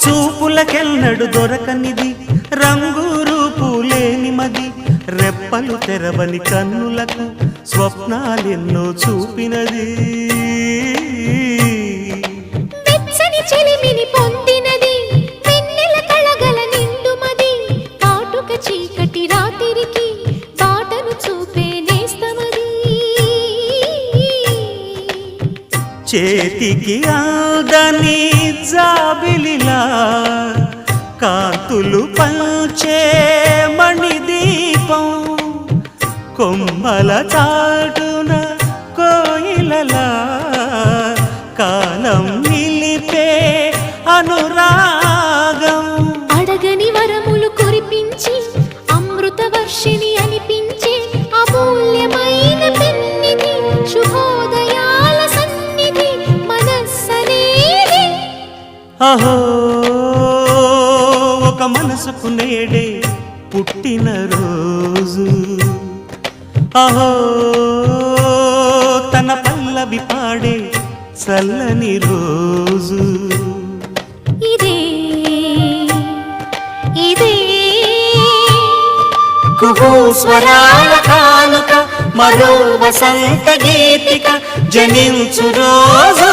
చూపులకెన్నడు దొరకనిది రంగు రూపు లేని మది రెప్పలు తెరవని కన్నులకు స్వప్నాలెన్నో చూపినది వెచ్చని చెలిమిని పొందినది వెన్నెల కళగల నిండుమది కాటుక చీకటి రాత్రికి బాటను చూపే నేస్తమది చేతికి ఆదని జాబిలిలా కాంతులు పంచే మణిదీపం కొమ్మల చాటున కోయిలలా కాలం నిలిపే అనురాగం అడగని వరములు కురిపించి అమృత వర్షిణి అనిపించే అమూల్యమైన పెన్నిధి శుభోదయాల సన్నిధి మనస్సనేది అహో ఒక మనసుకు నేడే పుట్టిన రోజు అహో తన పల్లవి పాడే చల్లని రోజు ఇదే ఇదే కుహూ స్వరాల కానుక మరో వసంత గీతిక జనించు రోజు